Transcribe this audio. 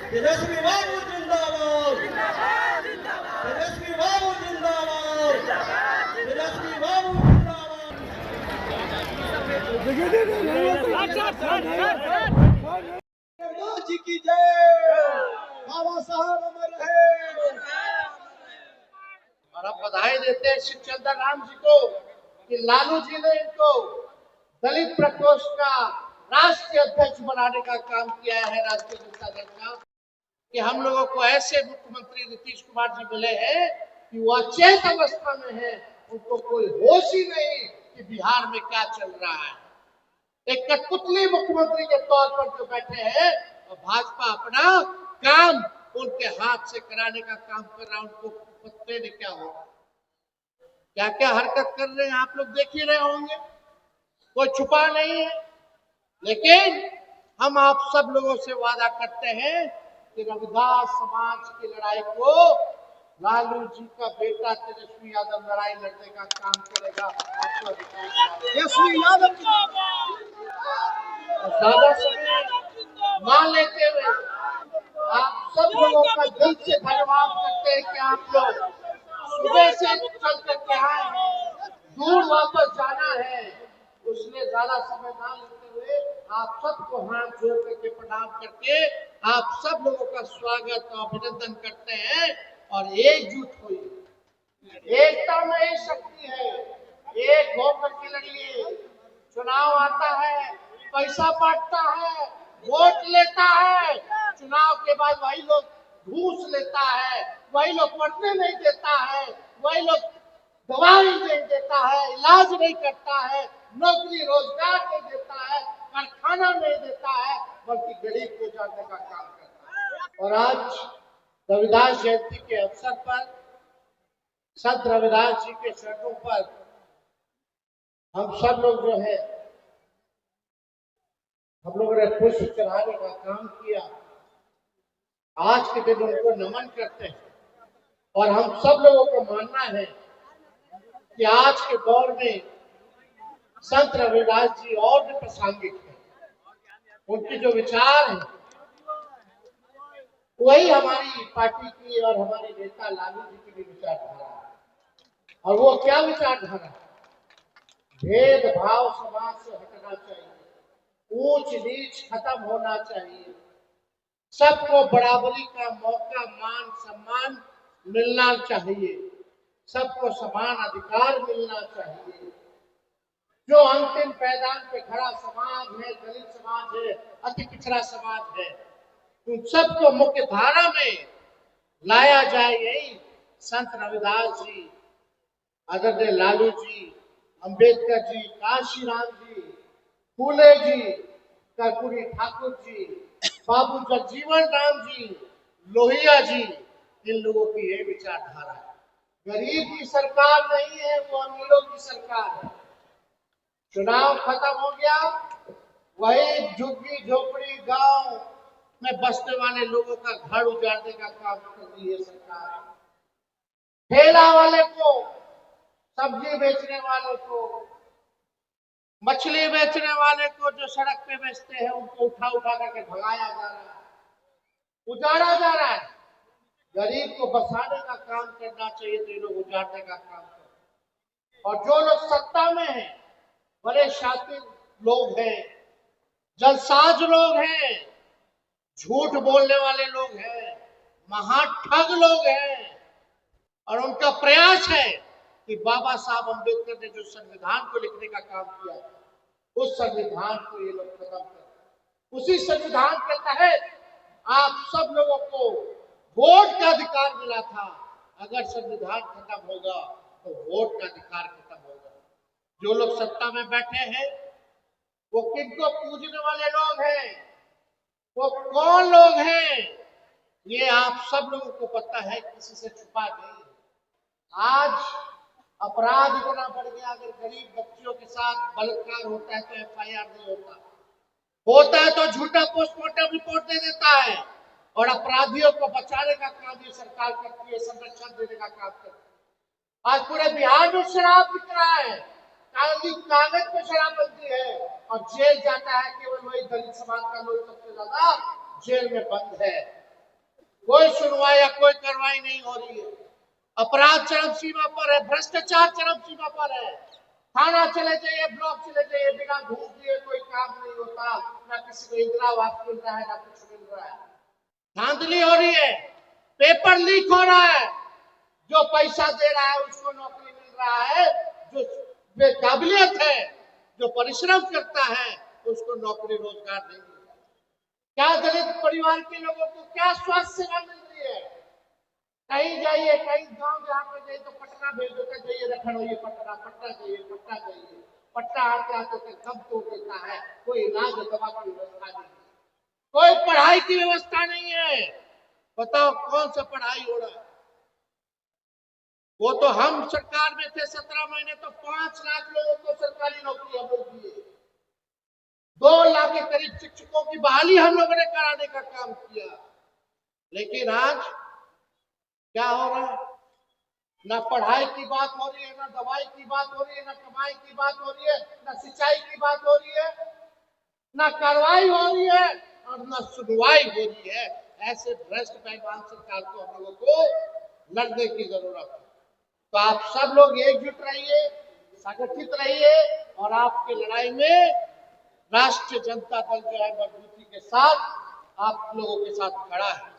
तेजस्वी बाबू जिंदाबाद, तेजस्वी बाबू जिंदाबाद, तेजस्वी बाबू जिंदाबाद। जी की जय, बाबा साहब अमर रहे। और अब बधाई देते हैं श्री चंद्र राम जी को कि लालू जी ने इनको दलित प्रकोष्ठ का राष्ट्रीय अध्यक्ष बनाने का काम किया है। राष्ट्रीय जनता दल का कि हम लोगों को ऐसे मुख्यमंत्री नीतीश कुमार जी मिले हैं कि वो अचेत अवस्था में है, उनको कोई होश ही नहीं कि बिहार में क्या चल रहा है। एक कठपुतली मुख्यमंत्री के तौर पर जो बैठे हैं और भाजपा अपना काम उनके हाथ से कराने का काम कर रहा है। उनको पत्ते ने क्या होगा, क्या क्या हरकत कर रहे हैं आप लोग देख ही रहे होंगे, कोई छुपा नहीं है। लेकिन हम आप सब लोगों से वादा करते हैं कि रविदास समाज की लड़ाई को लालू जी का बेटा तेजस्वी यादव लड़ाई लड़ने का काम करेगा। आपको तेजस्वी यादव ज्यादा समय ना लेते हुए आप सब लोगों का दिल से धन्यवाद करते हैं कि आप लोग सुबह से चल करके आए हैं, दूर वापस जाना है, उसमें ज्यादा समय ना लेते हुए आप सबको हाथ जोड़ करके प्रणाम करके आप सब लोगों का स्वागत और अभिनंदन करते हैं। और एकजुट हुई, एकता में ही शक्ति है, एक होकर के लड़िए। चुनाव आता है, पैसा बांटता है, वोट लेता है, चुनाव के बाद वही लोग घूस लेता है, वही लोग पढ़ने नहीं देता है, वही लोग दवाई नहीं देता है, इलाज नहीं करता है, नौकरी रोजगार नहीं देता है, कारखाना नहीं देता है, बल्कि गरीब को जानने का काम करता है। और आज रविदास जयंती के अवसर पर संत रविदास जी के चरणों पर हम सब लोग जो है हम लोगों ने पुष्प चढ़ाने का काम किया। आज के दिन उनको नमन करते हैं और हम सब लोगों को मानना है कि आज के दौर में संत रविदास जी और भी प्रासंगिक हैं। उनके जो विचार हैं वही हमारी पार्टी की और हमारे नेता लालू जी की भी विचारधारा है। और वो क्या विचारधारा है? भेदभाव समाज से हटना चाहिए, ऊंच नीच खत्म होना चाहिए, सबको बराबरी का मौका मान सम्मान मिलना चाहिए, सबको समान अधिकार मिलना चाहिए। जो अंतिम पैदान पे खड़ा समाज है, दलित समाज है, अति पिछड़ा समाज है, उन सबको मुख्य धारा में लाया जाए, यही संत रविदास जी, आदरणीय लालू जी, अंबेडकर जी, काशीराम जी, फूले जी, कर्पूरी ठाकुर जी, बाबू जगजीवन राम जी, लोहिया जी, इन लोगों की यह विचारधारा है। गरीब की सरकार नहीं है, वो अमीरों की सरकार है। चुनाव खत्म हो गया, वही झुग्गी झोपड़ी गांव में बसने वाले लोगों का घर उजाड़ने का काम कर रही है सरकार। ठेला वाले को, सब्जी बेचने वाले को, मछली बेचने वाले को, जो सड़क पे बेचते हैं उनको उठा उठा करके भगाया जा रहा है, उजाड़ा जा रहा है। गरीब को बसाने का काम करना चाहिए तो ये लोग उजाड़ने का काम कर। और जो लोग सत्ता में हैं, बड़े शातिर लोग हैं, जलसाज लोग हैं, झूठ बोलने वाले लोग हैं, महाठग लोग हैं। और उनका प्रयास है कि बाबा साहब अम्बेडकर ने जो संविधान को लिखने का काम किया, उस संविधान को ये लोग खत्म कर। उसी संविधान के तहत आप सब लोगों को वोट का अधिकार मिला था। अगर संविधान खत्म होगा तो वोट का अधिकार खत्म होगा। जो लोग सत्ता में बैठे हैं वो किनको पूजने वाले लोग हैं, वो कौन लोग हैं, ये आप सब लोगों को पता है, किसी से छुपा नहीं। आज अपराध इतना बढ़ गया, अगर गरीब बच्चियों के साथ बलात्कार होता है तो एफआईआर नहीं होता है तो झूठा पोस्टमार्टम रिपोर्ट दे देता है। और अपराधियों को बचाने का काम ये सरकार करती है, संरक्षण देने का काम करती है। आज पूरे बिहार में शराब बिक रहा है, कागज पे शराब बनती है और जेल जाता है केवल वही दलित समाज का लोग सबसे ज्यादा जेल में बंद है। कोई सुनवाई या कोई कार्रवाई नहीं हो रही है। अपराध चरम सीमा पर है, भ्रष्टाचार चरम सीमा पर है। थाना चले जाइए, ब्लॉक चले जाइए, बिना घूस दिए कोई काम नहीं होता। ना किसी को इंदिरा आवास मिल रहा है, ना कुछ मिल रहा है। धांधली हो रही है, पेपर लीक हो रहा है। जो पैसा दे रहा है उसको नौकरी मिल रहा है, जो बेकाबिलियत है, जो परिश्रम करता है, उसको नौकरी रोजगार नहीं मिल रहा। क्या दलित परिवार के लोगों को क्या स्वास्थ्य सेवा मिल रही है? कहीं जाइए, कहीं गांव जहाँ पे जाइए तो पटना भेज देते, जाइए लखनऊ, पटना पटना जाइए, पटना जाइए। पटना आते आते तक दम तोड़ देता है। कोई इलाज दवा की व्यवस्था नहीं, कोई पढ़ाई की व्यवस्था नहीं है। बताओ कौन सा पढ़ाई हो रहा है? वो तो हम सरकार में थे 17 महीने, तो 5 लाख लोगों को सरकारी नौकरी हम लोग दिए। 2 लाख के करीब शिक्षकों की बहाली हम लोगों ने कराने का काम किया। लेकिन आज क्या हो रहा है? ना पढ़ाई की बात हो रही है, ना दवाई की बात हो रही है, ना कमाई की बात हो रही है, ना सिंचाई की बात हो रही है, ना कार्रवाई हो रही है और ना सुनवाई हो रही है। ऐसे भ्रष्ट बेईमान सरकार को हम लोगों को लड़ने की जरूरत है। तो आप सब लोग एकजुट रहिए, संगठित रहिए और आपकी लड़ाई में राष्ट्रीय जनता दल जो है मजबूती के साथ आप लोगों के साथ खड़ा है।